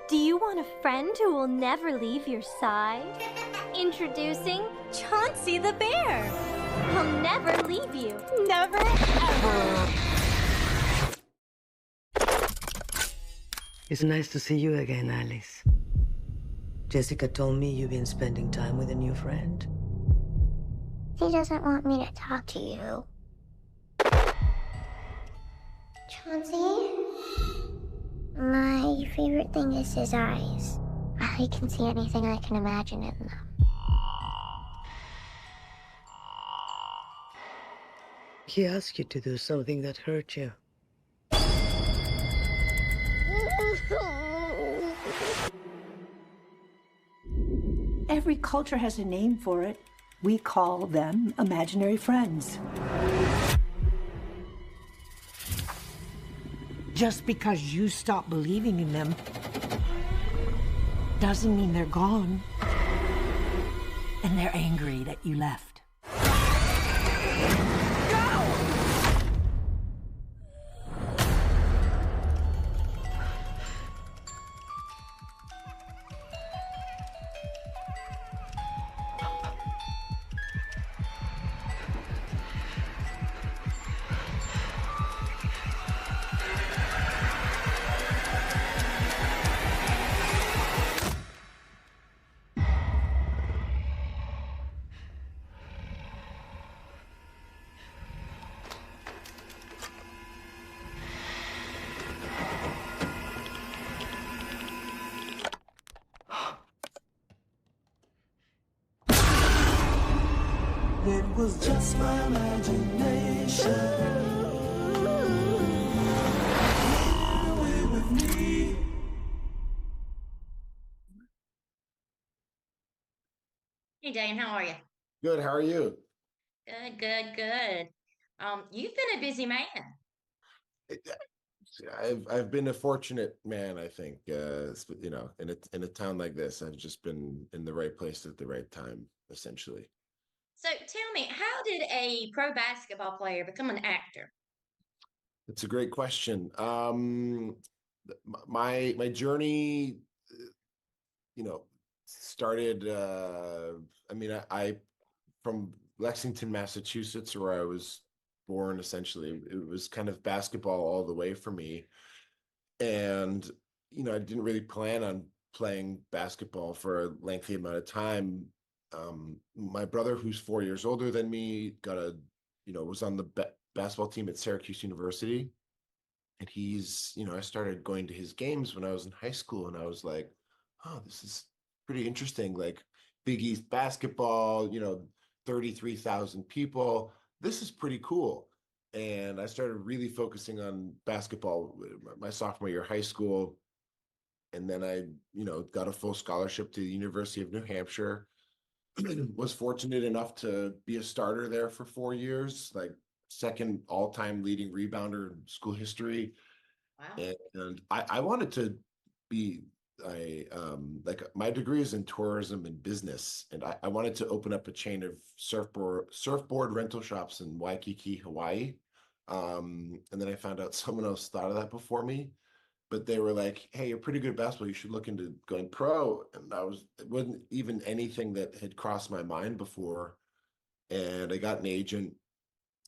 Do you want a friend who will never leave your side? Introducing Chauncey the bear. He'll never leave you. Never, ever. It's nice to see you again, Alice. Jessica told me you've been spending time with a new friend. He doesn't want me to talk to you. Chauncey? My favorite thing is his eyes. I can see anything I can imagine in them. He asked you to do something that hurt you. Every culture has a name for it. We call them imaginary friends. Just because you stop believing in them doesn't mean they're gone. And they're angry that you left. It was just my imagination. Away with me. Hey, Dane, how are you? Good. How are you? Good, good, good. You've been a busy man. I've been a fortunate man, I think. In a town like this, I've just been in the right place at the right time, essentially. So tell me, how did a pro basketball player become an actor? It's a great question. My journey, started. I from Lexington, Massachusetts, where I was born. Essentially, it was kind of basketball all the way for me, and I didn't really plan on playing basketball for a lengthy amount of time. My brother, who's 4 years older than me, was on the basketball team at Syracuse University. And I started going to his games when I was in high school, and I was like, oh, this is pretty interesting. Like Big East basketball, 33,000 people. This is pretty cool. And I started really focusing on basketball my sophomore year of high school. And then I, got a full scholarship to the University of New Hampshire. Was fortunate enough to be a starter there for 4 years, like second all-time leading rebounder in school history. Wow. And I wanted to be my degree is in tourism and business, and I wanted to open up a chain of surfboard rental shops in Waikiki, Hawaii. And then I found out someone else thought of that before me. But they were like, hey, you're pretty good at basketball. You should look into going pro. And it wasn't even anything that had crossed my mind before. And I got an agent.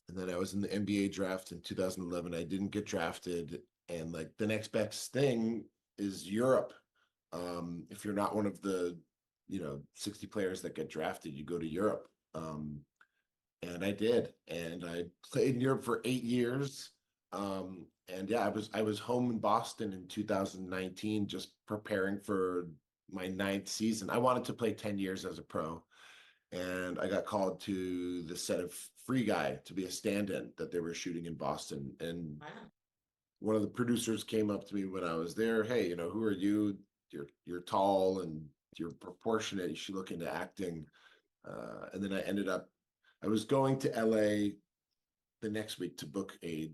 And then I was in the NBA draft in 2011. I didn't get drafted. And like the next best thing is Europe. If you're not one of the, 60 players that get drafted, you go to Europe. And I did. And I played in Europe for 8 years. And yeah, I was home in Boston in 2019, just preparing for my 9th season. I wanted to play 10 years as a pro, and I got called to the set of Free Guy to be a stand-in that they were shooting in Boston. And Wow. one of the producers came up to me when I was there. Hey, who are you? You're tall and you're proportionate. You should look into acting. And then I was going to LA the next week to book a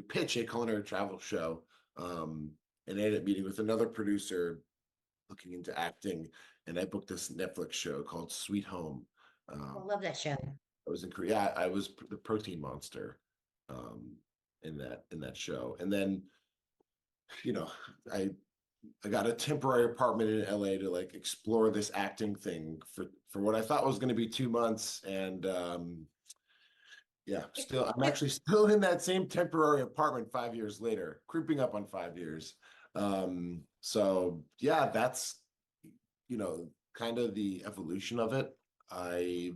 pitch a culinary travel show, and I ended up meeting with another producer looking into acting, and I booked this Netflix show called Sweet Home. I love that show. I was in Korea. I was the protein monster in that show, and then I I got a temporary apartment in LA to like explore this acting thing for what I thought was going to be 2 months, and yeah, I'm actually still in that same temporary apartment 5 years later, creeping up on 5 years. So yeah, that's kind of the evolution of it. I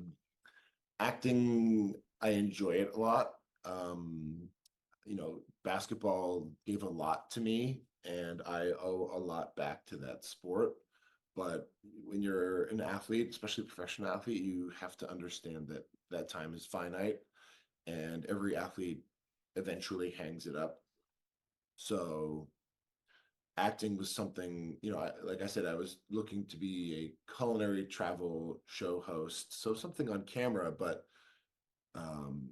acting, I enjoy it a lot. Basketball gave a lot to me, and I owe a lot back to that sport. But when you're an athlete, especially a professional athlete, you have to understand that that time is finite, and every athlete eventually hangs it up. So acting was something, like I said, I was looking to be a culinary travel show host, so something on camera, but um,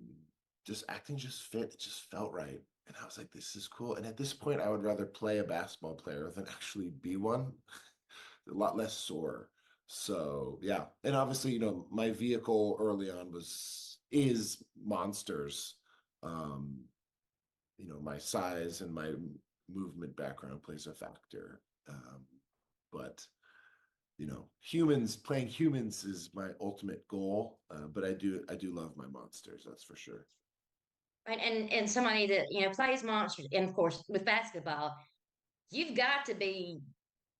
just acting just fit, it just felt right. And I was like, this is cool. And at this point, I would rather play a basketball player than actually be one. A lot less sore. So yeah. And obviously, my vehicle early on is monsters. Um, my size and my movement background plays a factor. But playing humans is my ultimate goal. But I do love my monsters, that's for sure. Right. And somebody that, plays monsters, and of course with basketball, you've got to be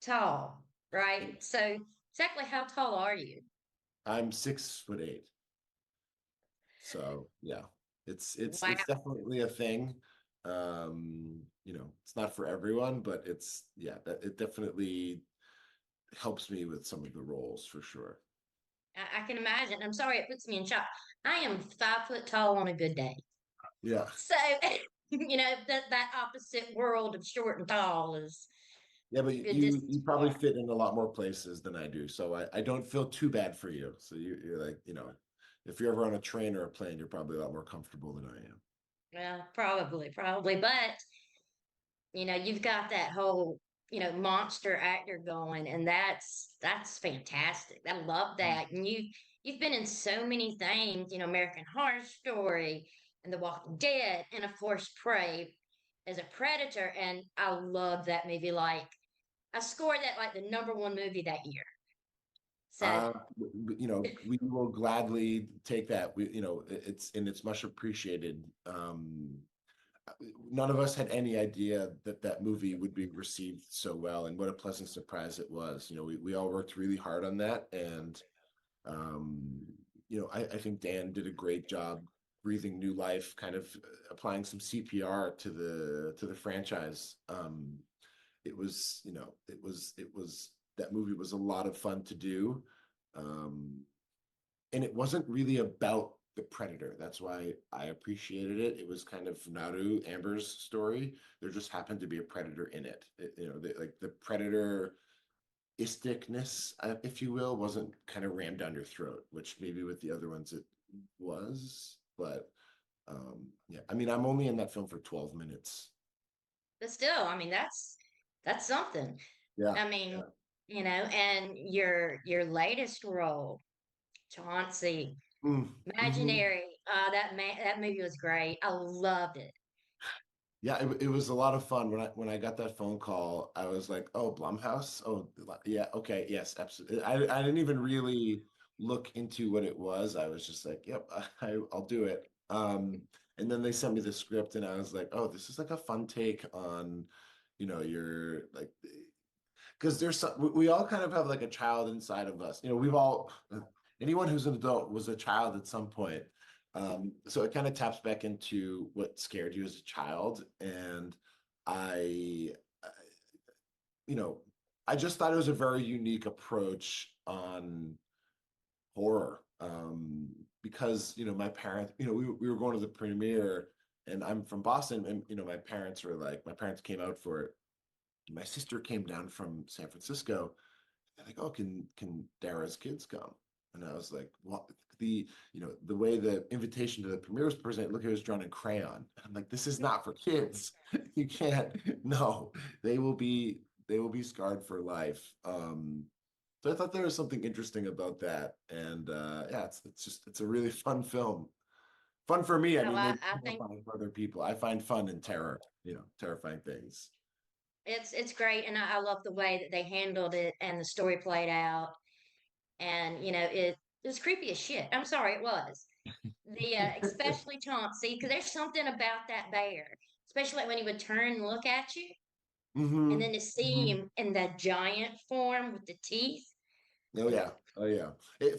tall, right? So exactly how tall are you? I'm 6'8". So yeah, Wow. it's definitely a thing. It's not for everyone, but it definitely helps me with some of the roles for sure. I can imagine. I'm sorry, it puts me in shock. I am 5 foot tall on a good day. Yeah. So, that opposite world of short and tall is Yeah, but good you distance probably apart. fit in a lot more places than I do, so I don't feel too bad for you. So you're like, if you're ever on a train or a plane, you're probably a lot more comfortable than I am. Well, probably. But, you've got that whole, monster actor going, and that's fantastic. I love that. And you've been in so many things, American Horror Story and The Walking Dead, and of course Prey as a predator. And I love that movie. Like, I scored that like the #1 movie that year. So We will gladly take that. It's much appreciated. None of us had any idea that that movie would be received so well, and what a pleasant surprise it was. We all worked really hard on that, and I think Dan did a great job breathing new life, kind of applying some CPR to the franchise. It was, that movie was a lot of fun to do. And it wasn't really about the predator. That's why I appreciated it. It was kind of Naru, Amber's story. There just happened to be a predator in it. Like the predator isticness, if you will, wasn't kind of rammed down your throat, which maybe with the other ones it was. But yeah, I mean, I'm only in that film for 12 minutes. but still, I mean, that's something. Yeah. I mean, and your latest role, Chauncey, Mm-hmm. Imaginary, that movie was great. I loved it. Yeah, it was a lot of fun. When I got that phone call, I was like, "Oh, Blumhouse? Oh, yeah, okay, yes, absolutely." I didn't even really look into what it was. I was just like, "Yep, I'll do it." And then they sent me the script, and I was like, "Oh, this is like a fun take on, your like." Because we all kind of have like a child inside of us. We've all, anyone who's an adult was a child at some point. So it kind of taps back into what scared you as a child. And I, you know, I just thought it was a very unique approach on horror. Because, my parents, we were going to the premiere, and I'm from Boston, and, my parents came out for it. My sister came down from San Francisco. They're like, "Oh, can Dara's kids come?" And I was like, "Well, the way the invitation to the premiere was presented, look, it was drawn in crayon." And I'm like, "This is not for kids. You can't. No, they will be scarred for life." So I thought there was something interesting about that, and yeah, it's a really fun film. Fun for me. I No, mean, I, maybe I think terrifying for other people. I find fun in terror. Terrifying things. It's great, and I love the way that they handled it and the story played out. And it was creepy as shit. I'm sorry, it was the especially Chauncey, because there's something about that bear, especially like when he would turn and look at you, and Mm-hmm. then to see him in that giant form with the teeth. Oh yeah, oh yeah.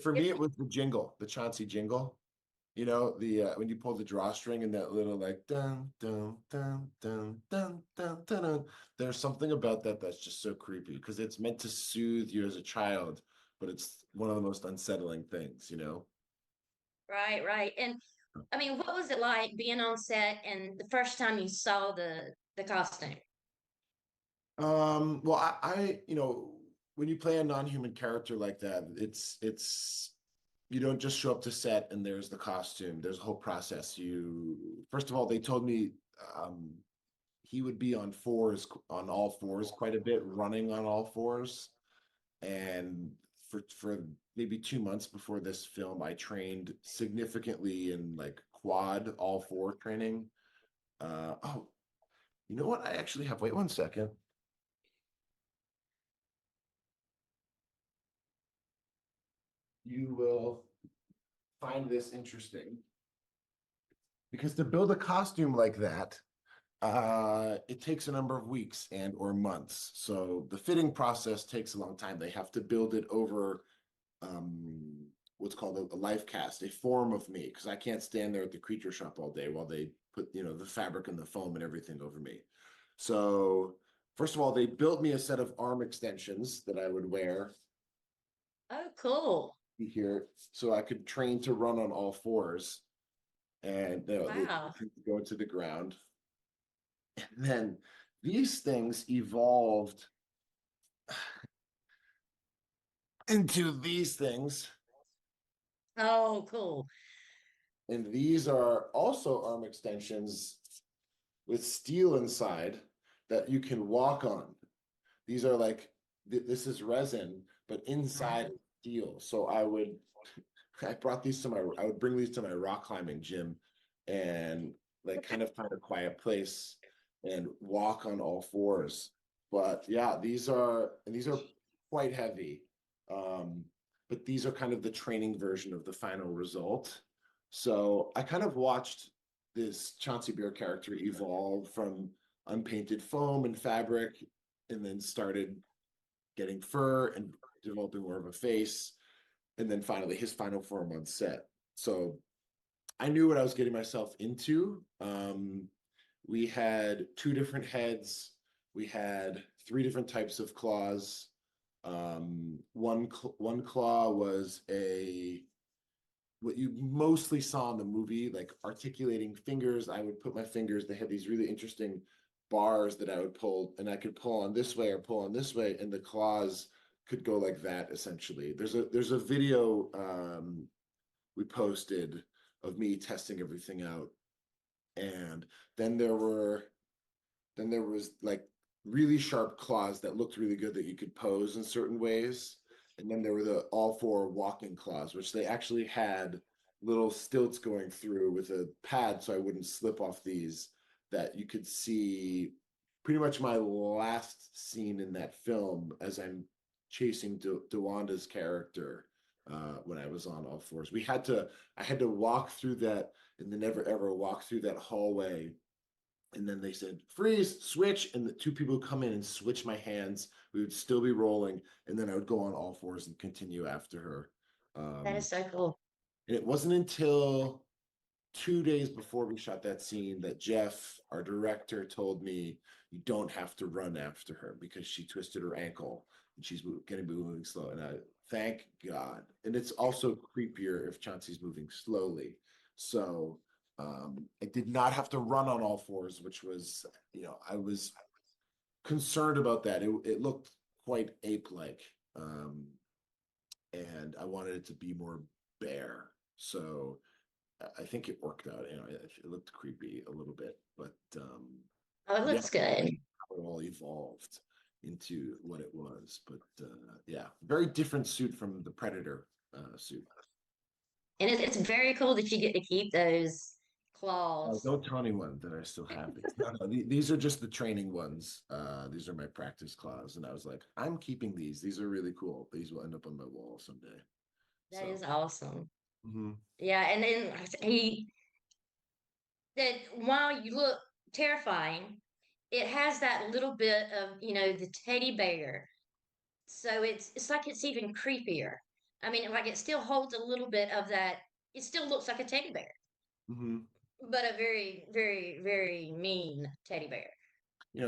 For me, it was the jingle, the Chauncey jingle. You know, the when you pull the drawstring and that little like dun dun dun dun dun dun dun dun. There's something about that that's just so creepy because it's meant to soothe you as a child, but it's one of the most unsettling things, you know? Right, right. And I mean, what was it like being on set and the first time you saw the costume? Well, you know, when you play a non-human character like that, it's you don't just show up to set and there's the costume. There's a whole process. First of all, they told me um he would be on all fours quite a bit, running on all fours. And for maybe 2 months before this film, I trained significantly in like quad all four training. Oh, you know what? I actually have, wait 1 second. You will find this interesting because to build a costume like that, it takes a number of weeks and or months. So the fitting process takes a long time. They have to build it over what's called a life cast, a form of me, because I can't stand there at the creature shop all day while they put, the fabric and the foam and everything over me. So first of all, they built me a set of arm extensions that I would wear Oh, cool. here so I could train to run on all fours and they Wow. go into the ground. And then these things evolved into these things. Oh, cool. And these are also arm extensions with steel inside that you can walk on. These are like, this is resin, but inside is steel. So I brought these I would bring these to my rock climbing gym and like kind of find a quiet place and walk on all fours. But yeah, these are quite heavy. Um, but these are kind of the training version of the final result. So I kind of watched this Chauncey Bear character evolve from unpainted foam and fabric, and then started getting fur and developing more of a face, and then finally his final form on set. So I knew what I was getting myself into. We had 2 different heads. We had 3 different types of claws. One claw was what you mostly saw in the movie, like articulating fingers. I would put my fingers, they had these really interesting bars that I would pull, and I could pull on this way or pull on this way, and the claws could go like that essentially. There's a video we posted of me testing everything out. And then there was like really sharp claws that looked really good that you could pose in certain ways. And then there were the all four walking claws, which they actually had little stilts going through with a pad so I wouldn't slip off these, that you could see pretty much my last scene in that film as I'm chasing DeWanda's character when I was on all fours. I had to walk through that and then never ever walk through that hallway. And then they said, freeze, switch. And the 2 people would come in and switch my hands. We would still be rolling. And then I would go on all fours and continue after her. That Um, is so cool. and it wasn't until 2 days before we shot that scene that Jeff, our director, told me, you don't have to run after her because she twisted her ankle and she's going to be moving slow. And I thank God. And it's also creepier if Chauncey's moving slowly. So I did not have to run on all fours, which was, I was concerned about that. It looked quite ape-like. And I wanted it to be more bear. So I think it worked out. It looked creepy a little bit, but Oh, it yeah, looks good. it all evolved into what it was. But yeah, very different suit from the Predator suit. And it's very cool that you get to keep those Oh, claws. don't tell anyone that I still have these. No, no, these are just the training ones. These are my practice claws, and I was like, I'm keeping these. These are really cool. These will end up on my wall someday. That So, is awesome. mhm. Yeah, and then he that while you look terrifying, it has that little bit of, the teddy bear. So it's like it's even creepier. I mean, like it still holds a little bit of that. It still looks like a teddy bear, Mhm. but a very, very, very mean teddy bear.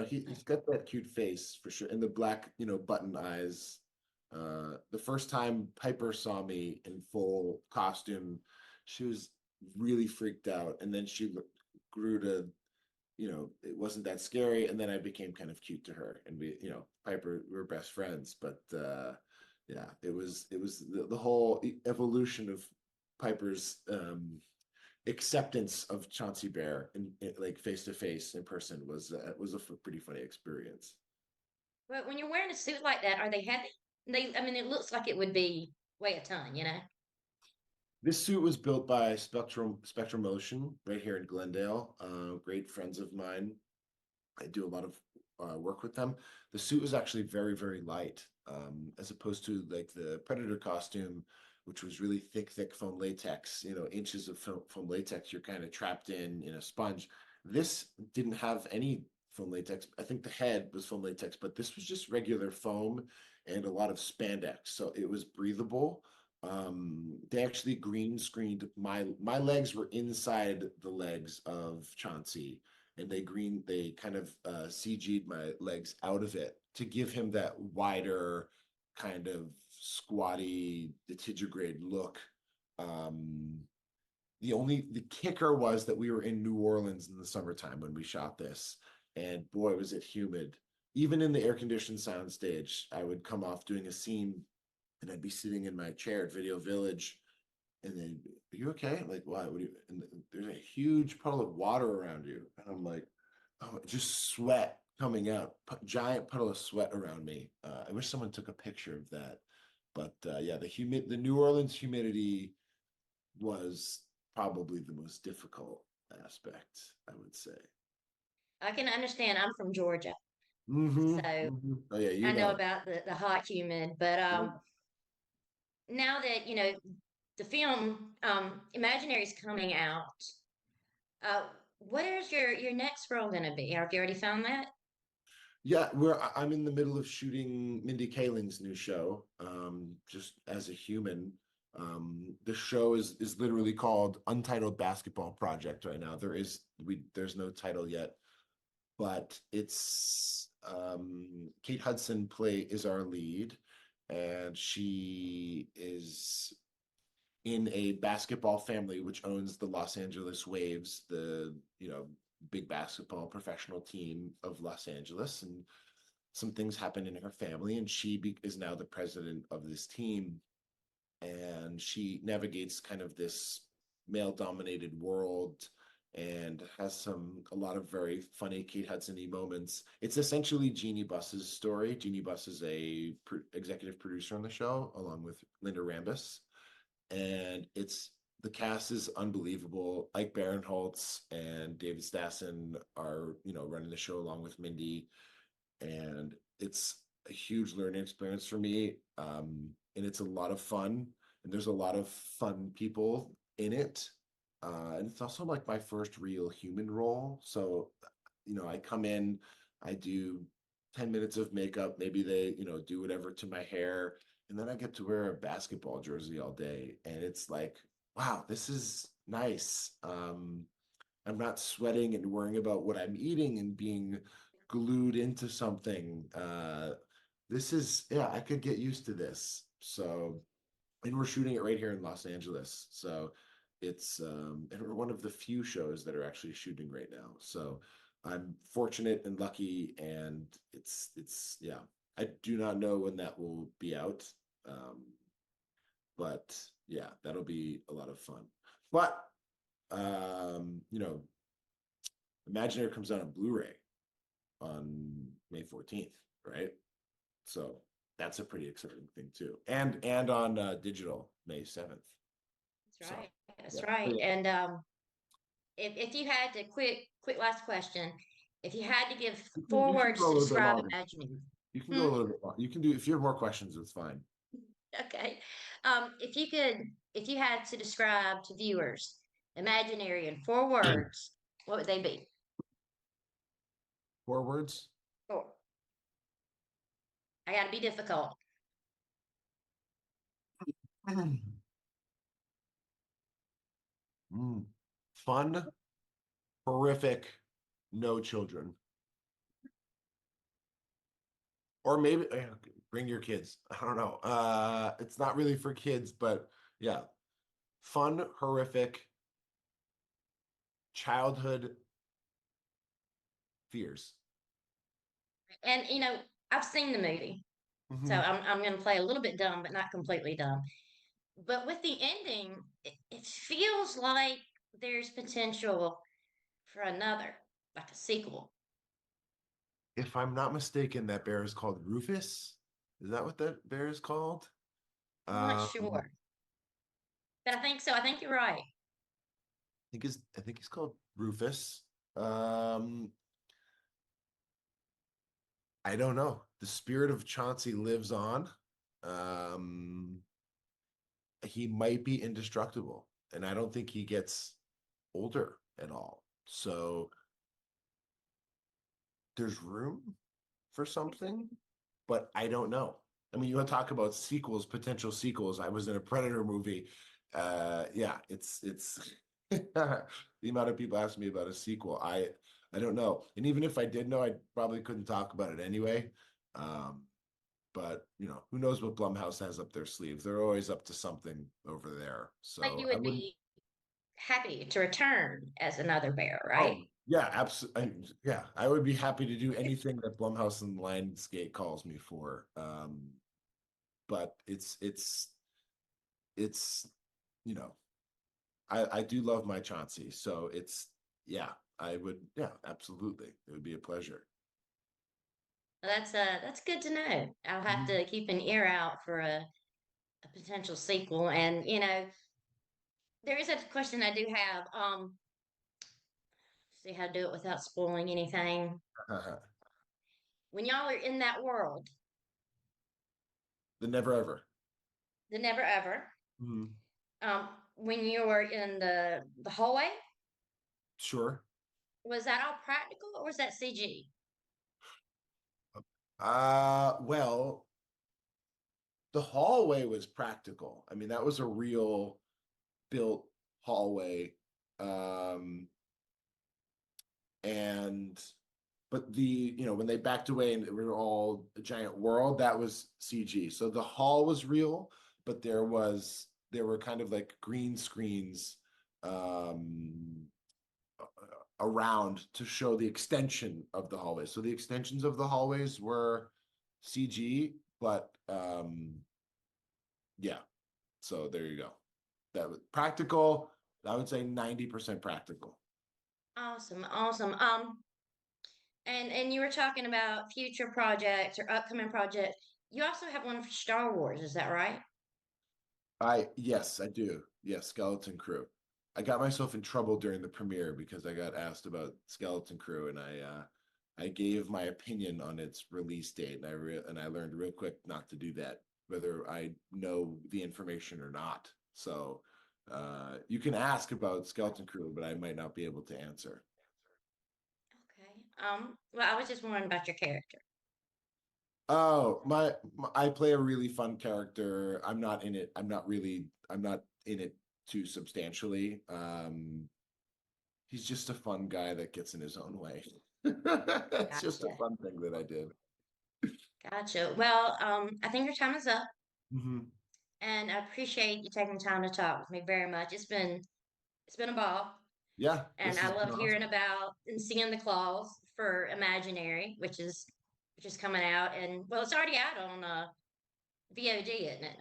He's got that cute face for sure, and the black, button eyes. The first time Piper saw me in full costume, she was really freaked out, and then she grew to, it wasn't that scary, and then I became kind of cute to her, and Piper, we were best friends, but yeah, it was the whole evolution of Piper's acceptance of Chauncey Bear like face to face in person was a pretty funny experience. But when you're wearing a suit like that, are they heavy? I mean, it looks like it would weigh a ton, you know? This suit was built by Spectrum Motion right here in Glendale. Great friends of mine. I do a lot of work with them. The suit was actually very, very light, as opposed to like the Predator costume, which was really thick foam latex, inches of foam latex you're kind of trapped in a sponge. This didn't have any foam latex. I think the head was foam latex, but this was just regular foam and a lot of spandex. So it was breathable. They actually green screened my legs were inside the legs of Chauncey, and they kind of CG'd my legs out of it to give him that wider kind of squatty digitigrade look. The kicker was that we were in New Orleans in the summertime when we shot this, and boy was it humid. Even in the air conditioned soundstage, I would come off doing a scene and I'd be sitting in my chair at Video Village, and then, are you okay? I'm like, why? What do you? And there's a huge puddle of water around you, and I'm like, oh, just sweat coming out, giant puddle of sweat around me. I wish someone took a picture of that, but yeah, the New Orleans humidity was probably the most difficult aspect, I would say. I can understand. I'm from Georgia, Mm-hmm, so mm-hmm. Oh yeah, I know about the hot, humid. But now that the film Imaginary is coming out, uh, what is your next role going to be? Have you already found that? Yeah, I'm in the middle of shooting Mindy Kaling's new show, just as a human. The show is literally called Untitled Basketball Project right now. There's no title yet, but it's Kate Hudson is our lead, and she is in a basketball family which owns the Los Angeles Waves, the big basketball professional team of Los Angeles, and some things happen in her family, and is now the president of this team, and she navigates kind of this male-dominated world and has a lot of very funny Kate Hudson-y moments. It's essentially Jeannie Buss's story. Jeannie Buss is a executive producer on the show, along with Linda Rambis, and the cast is unbelievable. Ike Barinholtz and David Stassen are running the show along with Mindy, and it's a huge learning experience for me, and it's a lot of fun, and there's a lot of fun people in it, and it's also like my first real human role. So I come in, I do 10 minutes of makeup, maybe they do whatever to my hair, and then I get to wear a basketball jersey all day, and it's like, wow, this is nice. I'm not sweating and worrying about what I'm eating and being glued into something. I could get used to this. So, and we're shooting it right here in Los Angeles. So and we're one of the few shows that are actually shooting right now. So I'm fortunate and lucky, and yeah, I do not know when that will be out. Um, but yeah, that'll be a lot of fun. But um, you know, Imaginary comes out on Blu-ray on May 14th, right? So that's a pretty exciting thing too. And on digital May 7th. That's So right. That's yeah. right. And if you had to quick last question, if you had to give You four can words go a to little bit describe longer. imagining. You can go a little bit longer. You can do, if you have more questions, it's fine. Okay. If you had to describe to viewers imaginary in four words, what would they be? 4 words? Four. I got to be difficult. Fun, horrific, no children. Or maybe bring your kids. I don't know. It's not really for kids, but yeah. Fun, horrific, childhood fears. And I've seen the movie, so I'm going to play a little bit dumb, but not completely dumb. But with the ending, it feels like there's potential for another, like a sequel. If I'm not mistaken, that bear is called Rufus. Is that what that bear is called? I'm not Um, sure, but I think so. I think you're right. I think he's called Rufus. Um, I don't know. The spirit of Chauncey lives on. Um, he might be indestructible, and I don't think he gets older at all. So there's room for something, but I don't know. I mean, you want to talk about sequels, potential sequels. I was in a Predator movie. Yeah, it's the amount of people ask me about a sequel. I don't know. And even if I did know, I probably couldn't talk about it anyway. But who knows what Blumhouse has up their sleeves? They're always up to something over there. Like So you I would wouldn't. be happy to return as another bear, right? Oh, yeah, absolutely. Yeah, I would be happy to do anything that Blumhouse and Lionsgate calls me for. But it's you know, I do love my Chauncey, so yeah, I would, yeah, absolutely. It would be a pleasure. Well, that's good to know. I'll have Mhm. to keep an ear out for a potential sequel. And there is a question I do have. See how to do it without spoiling anything. When y'all are in that world, The Never Ever. the never ever, Mhm. when you were in the hallway, Sure. was that all practical or was that CG? Well, the hallway was practical. I mean, that was a real built hallway. Um, and but when they backed away and we were all a giant world, that was CG. So the hall was real, but there were kind of like green screens um around to show the extension of the hallways. So the extensions of the hallways were CG, but yeah. So there you go. That was practical. I would say 90% practical. Awesome, awesome. And you were talking about future projects or upcoming projects. You also have one for Star Wars, is that right? Yes, I do. Yes, Skeleton Crew. I got myself in trouble during the premiere because I got asked about Skeleton Crew, and I gave my opinion on its release date, and I learned real quick not to do that, whether I know the information or not. So you can ask about Skeleton Crew, but I might not be able to answer. Okay. Well, I was just wondering about your character. Oh, I play a really fun character. I'm not in it. I'm not in it too substantially. He's just a fun guy that gets in his own way. It's just a Gotcha. fun thing that I did. Gotcha. Well, I think your time is up, Hmm. and I appreciate you taking the time to talk with me very much. It's been a ball, Yeah, and this has I been loved hearing awesome. about and seeing the claws for Imaginary, which is coming out, and well, it's already out on VOD, isn't it?